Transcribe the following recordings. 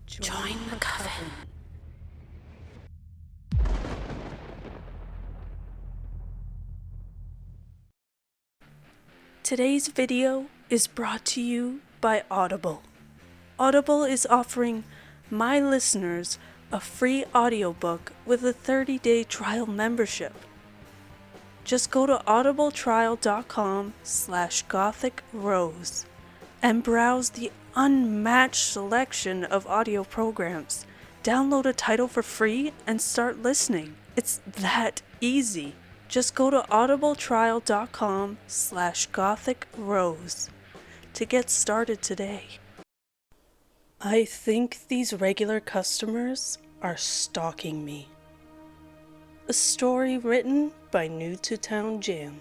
Join the Coven. Today's video is brought to you by Audible. Audible is offering my listeners a free audiobook with a 30-day trial membership. Just go to audibletrial.com/GothicRose and browse the unmatched selection of audio programs. Download a title for free and start listening. It's that easy. Just go to audibletrial.com/GothicRose to get started today. I think these regular customers are stalking me. A story written by newtotownJAM.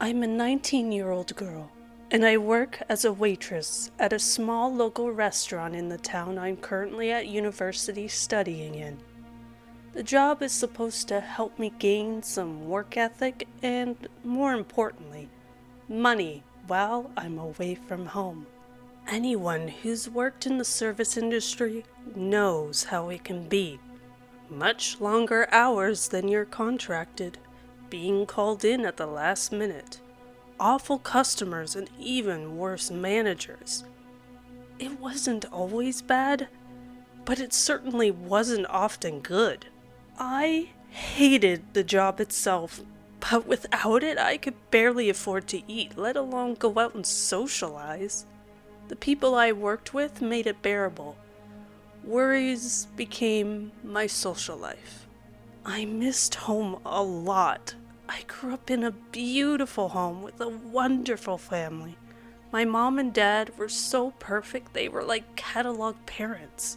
I'm a 19-year-old girl, and I work as a waitress at a small local restaurant in the town I'm currently at university studying in. The job is supposed to help me gain some work ethic and, more importantly, money while I'm away from home. Anyone who's worked in the service industry knows how it can be. Much longer hours than you're contracted, being called in at the last minute, awful customers, and even worse managers. It wasn't always bad, but it certainly wasn't often good. I hated the job itself, but without it I could barely afford to eat, let alone go out and socialize. The people I worked with made it bearable. Worries became my social life. I missed home a lot. I grew up in a beautiful home with a wonderful family. My mom and dad were so perfect, they were like catalog parents.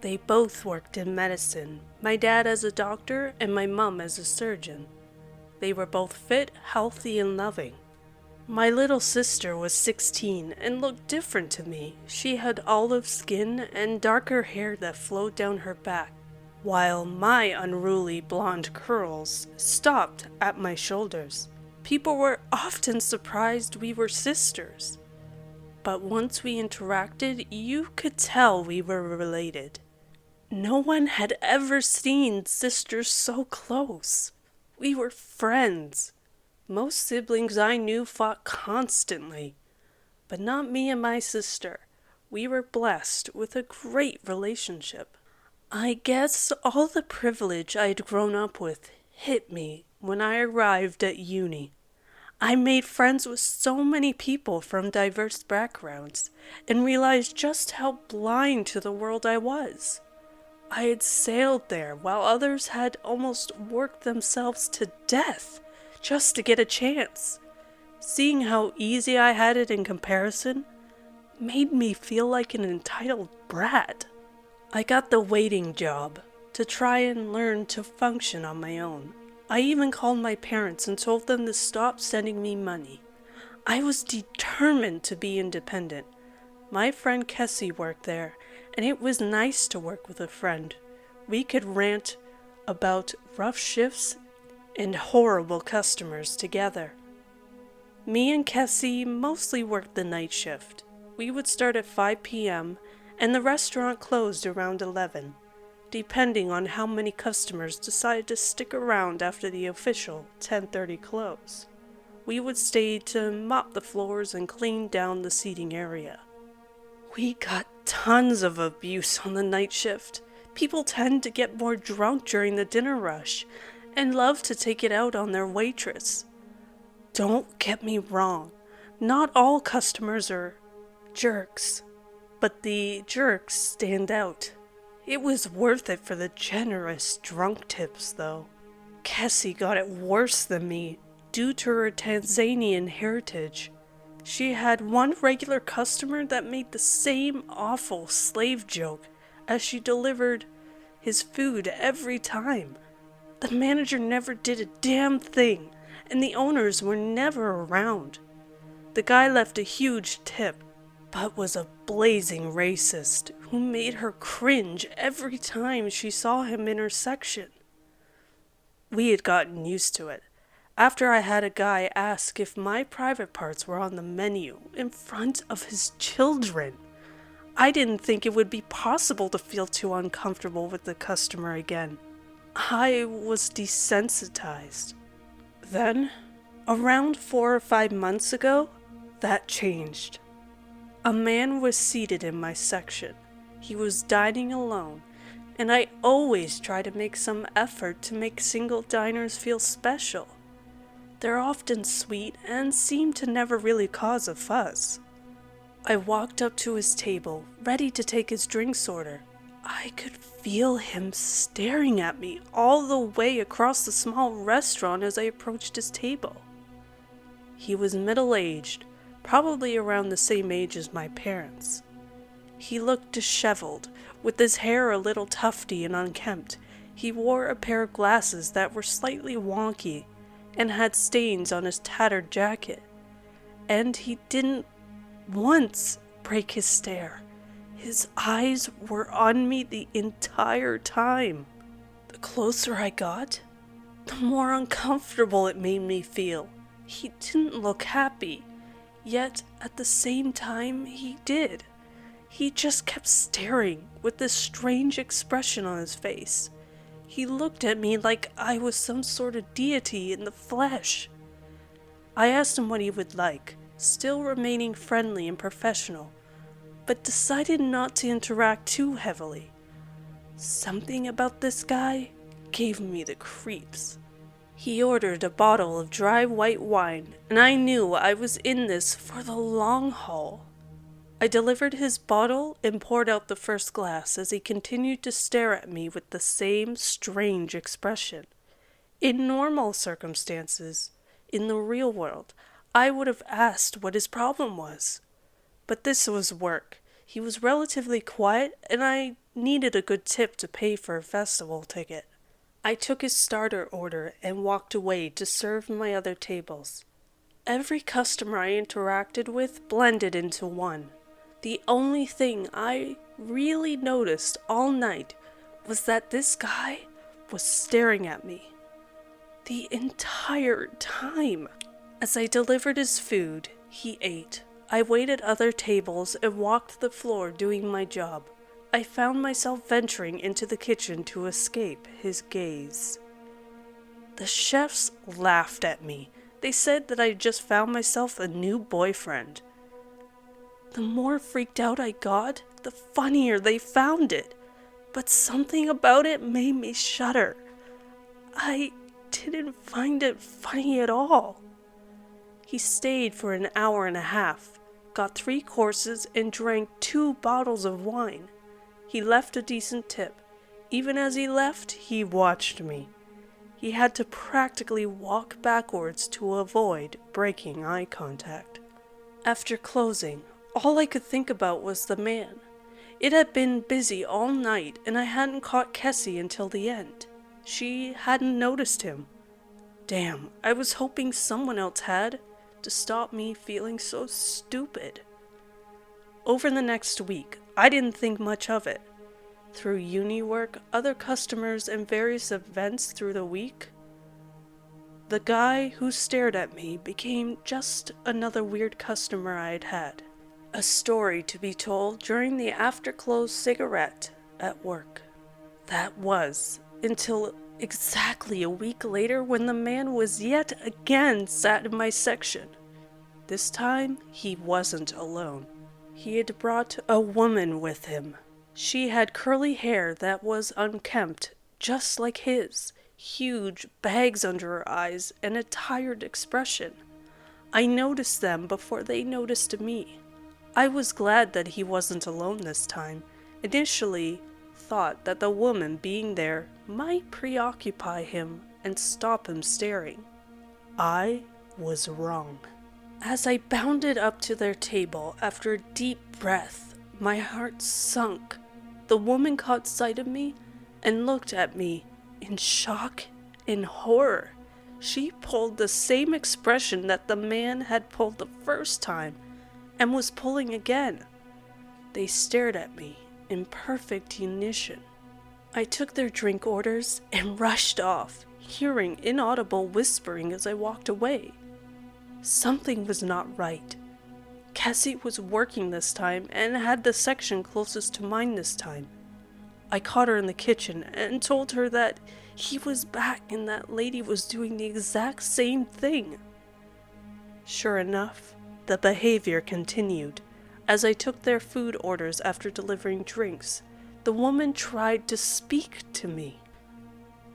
They both worked in medicine, my dad as a doctor and my mom as a surgeon. They were both fit, healthy, and loving. My little sister was 16 and looked different to me. She had olive skin and darker hair that flowed down her back, while my unruly blonde curls stopped at my shoulders. People were often surprised we were sisters, but once we interacted, you could tell we were related. No one had ever seen sisters so close. We were friends. Most siblings I knew fought constantly, but not me and my sister. We were blessed with a great relationship. I guess all the privilege I'd grown up with hit me when I arrived at uni. I made friends with so many people from diverse backgrounds and realized just how blind to the world I was. I had sailed there while others had almost worked themselves to death just to get a chance. Seeing how easy I had it in comparison made me feel like an entitled brat. I got the waiting job to try and learn to function on my own. I even called my parents and told them to stop sending me money. I was determined to be independent. My friend Kessie worked there, and it was nice to work with a friend. We could rant about rough shifts and horrible customers together. Me and Kessie mostly worked the night shift. We would start at 5 p.m. and the restaurant closed around 11, depending on how many customers decided to stick around after the official 10:30 close. We would stay to mop the floors and clean down the seating area. We got tons of abuse on the night shift. People tend to get more drunk during the dinner rush and love to take it out on their waitress. Don't get me wrong, not all customers are jerks, but the jerks stand out. It was worth it for the generous drunk tips, though. Kessie got it worse than me due to her Tanzanian heritage. She had one regular customer that made the same awful slave joke as she delivered his food every time. The manager never did a damn thing, and the owners were never around. The guy left a huge tip, but was a blazing racist who made her cringe every time she saw him in her section. We had gotten used to it. after I had a guy ask if my private parts were on the menu in front of his children. I didn't think it would be possible to feel too uncomfortable with the customer again. I was desensitized. Then, around 4 or 5 months ago, that changed. A man was seated in my section. He was dining alone, and I always try to make some effort to make single diners feel special. They're often sweet and seem to never really cause a fuss. I walked up to his table, ready to take his drinks order. I could feel him staring at me all the way across the small restaurant as I approached his table. He was middle-aged, probably around the same age as my parents. He looked disheveled, with his hair a little tufty and unkempt. He wore a pair of glasses that were slightly wonky and had stains on his tattered jacket. And he didn't once break his stare. His eyes were on me the entire time. The closer I got, the more uncomfortable it made me feel. He didn't look happy, yet at the same time he did. He just kept staring with this strange expression on his face. He looked at me like I was some sort of deity in the flesh. I asked him what he would like, still remaining friendly and professional, but decided not to interact too heavily. Something about this guy gave me the creeps. He ordered a bottle of dry white wine, and I knew I was in this for the long haul. I delivered his bottle and poured out the first glass as he continued to stare at me with the same strange expression. In normal circumstances, in the real world, I would have asked what his problem was. But this was work. He was relatively quiet, and I needed a good tip to pay for a festival ticket. I took his starter order and walked away to serve my other tables. Every customer I interacted with blended into one. The only thing I really noticed all night was that this guy was staring at me the entire time. As I delivered his food, he ate. I waited other tables and walked the floor doing my job. I found myself venturing into the kitchen to escape his gaze. The chefs laughed at me. They said that I just found myself a new boyfriend. The more freaked out I got, the funnier they found it. But something about it made me shudder. I didn't find it funny at all. He stayed for an hour and a half, got 3 courses, and drank 2 bottles of wine. He left a decent tip. Even as he left, he watched me. He had to practically walk backwards to avoid breaking eye contact. After closing, all I could think about was the man. It had been busy all night, and I hadn't caught Kessie until the end. She hadn't noticed him. Damn, I was hoping someone else had, to stop me feeling so stupid. Over the next week, I didn't think much of it. Through uni work, other customers, and various events through the week, the guy who stared at me became just another weird customer I had had. A story to be told during the after-close cigarette at work. That was until exactly a week later when the man was yet again sat in my section. This time, he wasn't alone. He had brought a woman with him. She had curly hair that was unkempt, just like his, huge bags under her eyes, and a tired expression. I noticed them before they noticed me. I was glad that he wasn't alone this time. Initially, thought that the woman being there might preoccupy him and stop him staring. I was wrong. As I bounded up to their table after a deep breath, my heart sunk. The woman caught sight of me and looked at me in shock and horror. She pulled the same expression that the man had pulled the first time and was pulling again. They stared at me in perfect unison. I took their drink orders and rushed off. hearing inaudible whispering as I walked away. Something was not right. Cassie was working this time and had the section closest to mine this time. I caught her in the kitchen and told her that he was back and that lady was doing the exact same thing. Sure enough, the behavior continued. As I took their food orders after delivering drinks, the woman tried to speak to me.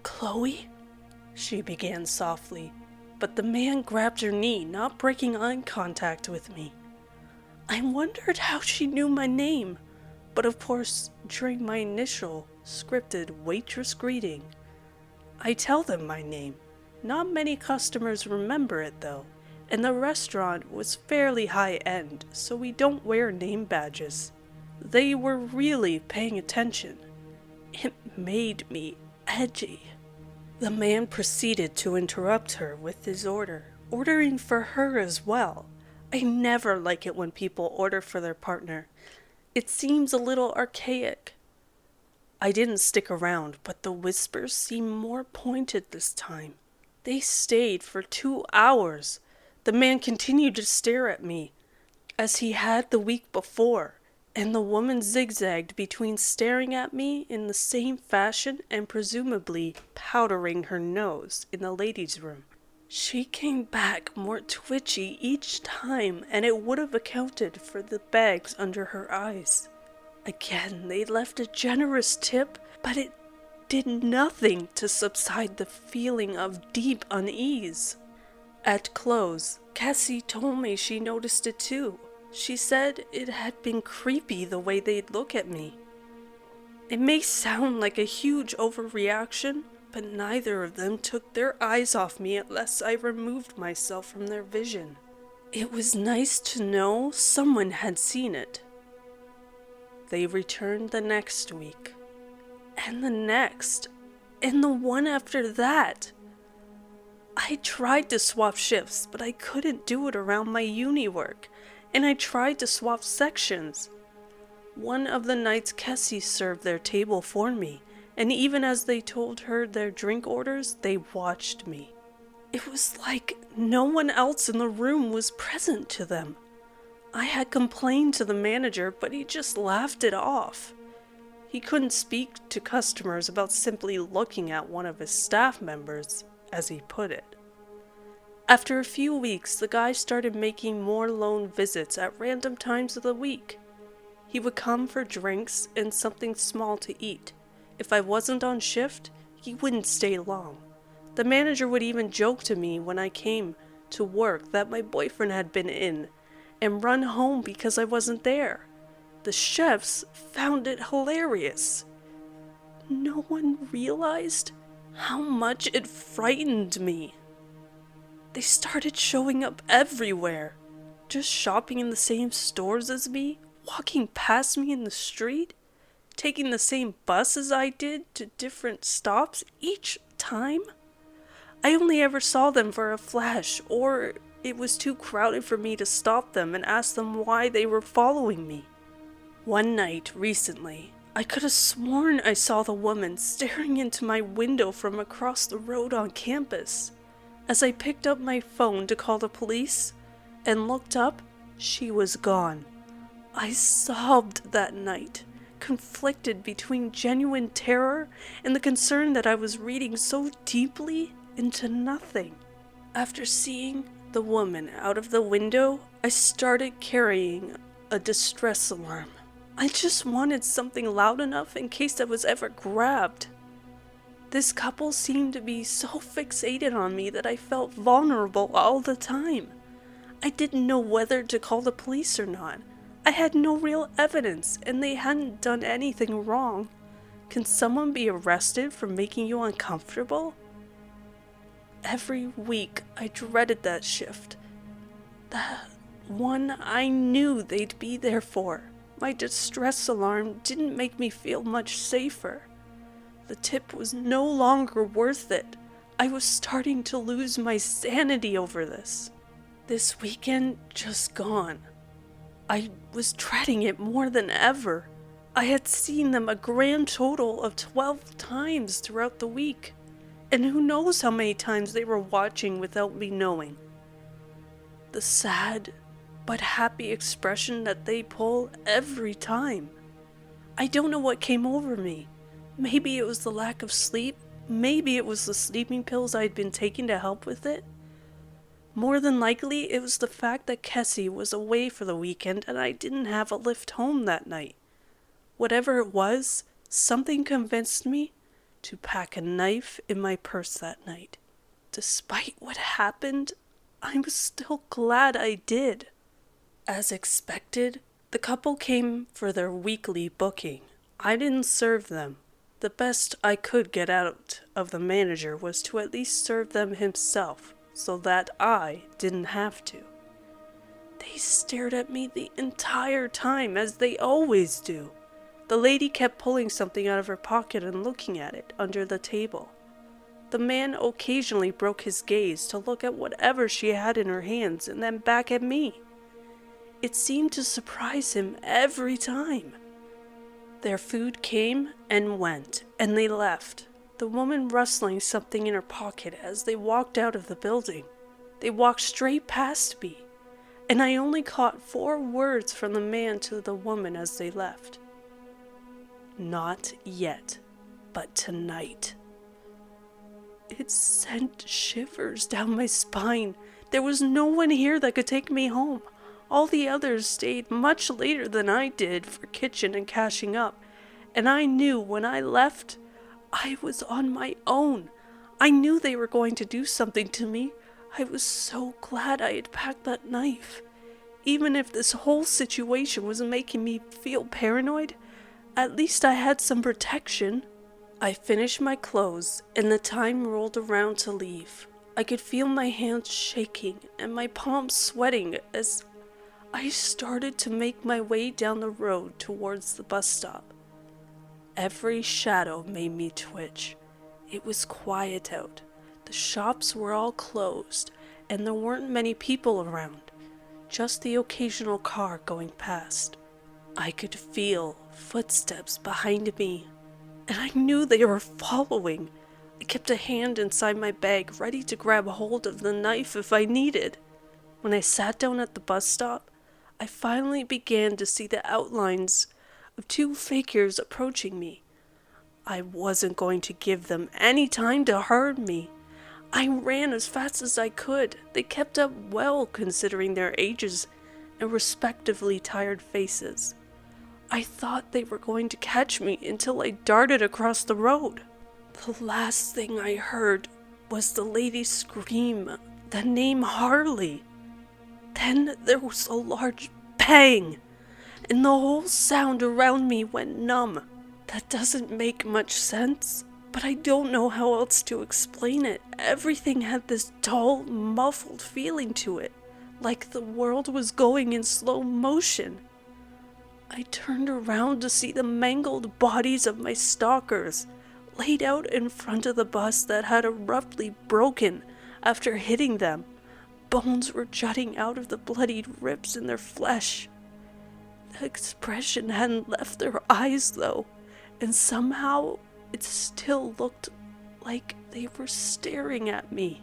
"Chloe?" she began softly, but the man grabbed her knee, not breaking eye contact with me. I wondered how she knew my name, but of course, during my initial, scripted waitress greeting, I tell them my name. Not many customers remember it though, and the restaurant was fairly high-end, so we don't wear name badges. They were really paying attention. It made me edgy. The man proceeded to interrupt her with his order, ordering for her as well. I never like it when people order for their partner. It seems a little archaic. I didn't stick around, but the whispers seemed more pointed this time. They stayed for 2 hours. The man continued to stare at me, as he had the week before, and the woman zigzagged between staring at me in the same fashion and presumably powdering her nose in the ladies' room. She came back more twitchy each time, and it would have accounted for the bags under her eyes. Again, they left a generous tip, but it did nothing to subside the feeling of deep unease. At close, Cassie told me she noticed it too. She said it had been creepy the way they'd look at me. It may sound like a huge overreaction, but neither of them took their eyes off me unless I removed myself from their vision. It was nice to know someone had seen it. They returned the next week, and the next, and the one after that. I tried to swap shifts, but I couldn't do it around my uni work, and I tried to swap sections. One of the nights Cassie served their table for me, and even as they told her their drink orders, they watched me. It was like no one else in the room was present to them. I had complained to the manager, but he just laughed it off. He couldn't speak to customers about simply looking at one of his staff members, as he put it. After a few weeks, the guy started making more lone visits at random times of the week. He would come for drinks and something small to eat. If I wasn't on shift, he wouldn't stay long. The manager would even joke to me when I came to work that my boyfriend had been in and run home because I wasn't there. The chefs found it hilarious. No one realized how much it frightened me. They started showing up everywhere, just shopping in the same stores as me, walking past me in the street, taking the same bus as I did to different stops each time. I only ever saw them for a flash, or it was too crowded for me to stop them and ask them why they were following me. One night recently, I could have sworn I saw the woman staring into my window from across the road on campus. As I picked up my phone to call the police and looked up, she was gone. I sobbed that night, conflicted between genuine terror and the concern that I was reading so deeply into nothing. After seeing the woman out of the window, I started carrying a distress alarm. I just wanted something loud enough in case I was ever grabbed. This couple seemed to be so fixated on me that I felt vulnerable all the time. I didn't know whether to call the police or not. I had no real evidence, and they hadn't done anything wrong. Can someone be arrested for making you uncomfortable? Every week, I dreaded that shift. That one I knew they'd be there for. My distress alarm didn't make me feel much safer. The tip was no longer worth it. I was starting to lose my sanity over this. This weekend just gone. I was dreading it more than ever. I had seen them a grand total of 12 times throughout the week. and who knows how many times they were watching without me knowing. The sad but happy expression that they pull every time. I don't know what came over me. Maybe it was the lack of sleep. Maybe it was the sleeping pills I'd been taking to help with it. More than likely, it was the fact that Kessie was away for the weekend and I didn't have a lift home that night. Whatever it was, something convinced me to pack a knife in my purse that night. Despite what happened, I'm still glad I did. As expected, the couple came for their weekly booking. I didn't serve them. The best I could get out of the manager was to at least serve them himself, so that I didn't have to. They stared at me the entire time, as they always do. The lady kept pulling something out of her pocket and looking at it under the table. The man occasionally broke his gaze to look at whatever she had in her hands and then back at me. It seemed to surprise him every time. Their food came and went, and they left, the woman rustling something in her pocket as they walked out of the building. They walked straight past me, and I only caught 4 words from the man to the woman as they left. Not yet, but tonight. It sent shivers down my spine. There was no one here that could take me home. All the others stayed much later than I did for kitchen and cashing up, and I knew when I left, I was on my own. I knew they were going to do something to me. I was so glad I had packed that knife. Even if this whole situation was making me feel paranoid, at least I had some protection. I finished my clothes, and the time rolled around to leave. I could feel my hands shaking and my palms sweating as I started to make my way down the road towards the bus stop. Every shadow made me twitch. It was quiet out. The shops were all closed, and there weren't many people around, just the occasional car going past. I could feel footsteps behind me, and I knew they were following. I kept a hand inside my bag, ready to grab hold of the knife if I needed. When I sat down at the bus stop, I finally began to see the outlines of 2 figures approaching me. I wasn't going to give them any time to hurt me. I ran as fast as I could. They kept up well considering their ages and respectively tired faces. I thought they were going to catch me until I darted across the road. The last thing I heard was the lady scream the name Harley. Then there was a large bang, and the whole sound around me went numb. That doesn't make much sense, but I don't know how else to explain it. Everything had this dull, muffled feeling to it, like the world was going in slow motion. I turned around to see the mangled bodies of my stalkers, laid out in front of the bus that had abruptly broken after hitting them. Bones were jutting out of the bloodied rips in their flesh. The expression hadn't left their eyes, though, and somehow it still looked like they were staring at me.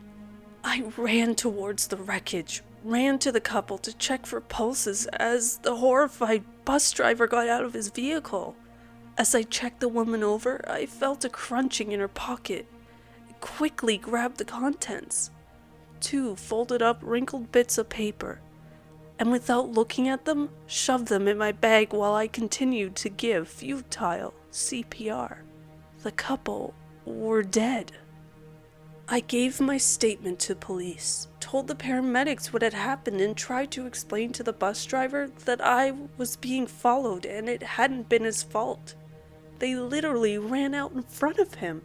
I ran towards the wreckage, ran to the couple to check for pulses as the horrified bus driver got out of his vehicle. As I checked the woman over, I felt a crunching in her pocket. I quickly grabbed the contents. 2 folded up wrinkled bits of paper, and without looking at them, shoved them in my bag while I continued to give futile CPR. The couple were dead. I gave my statement to police, told the paramedics what had happened, and tried to explain to the bus driver that I was being followed and it hadn't been his fault. They literally ran out in front of him.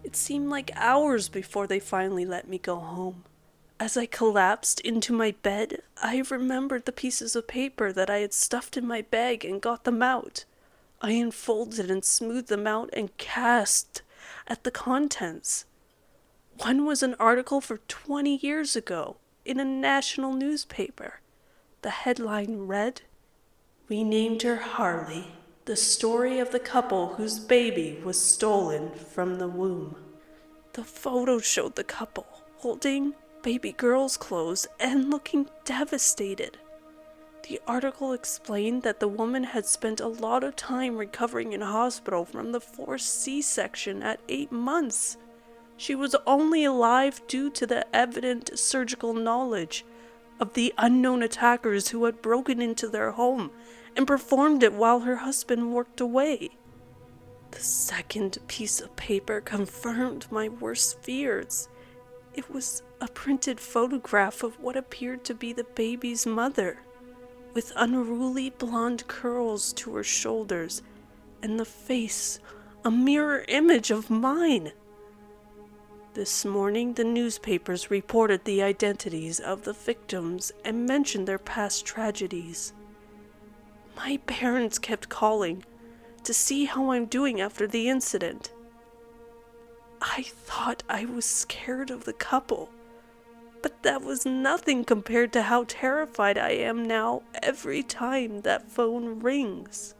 It seemed like hours before they finally let me go home. As I collapsed into my bed, I remembered the pieces of paper that I had stuffed in my bag and got them out. I unfolded and smoothed them out and cast at the contents. One was an article for 20 years ago in a national newspaper. The headline read, "We named her Harley, the story of the couple whose baby was stolen from the womb." The photo showed the couple holding baby girl's clothes and looking devastated. The article explained that the woman had spent a lot of time recovering in hospital from the forced C-section at 8 months. She was only alive due to the evident surgical knowledge of the unknown attackers who had broken into their home and performed it while her husband worked away. The second piece of paper confirmed my worst fears. It was a printed photograph of what appeared to be the baby's mother, with unruly blonde curls to her shoulders, and the face a mirror image of mine. This morning, the newspapers reported the identities of the victims and mentioned their past tragedies. My parents kept calling to see how I'm doing after the incident. I thought I was scared of the couple, but that was nothing compared to how terrified I am now every time that phone rings.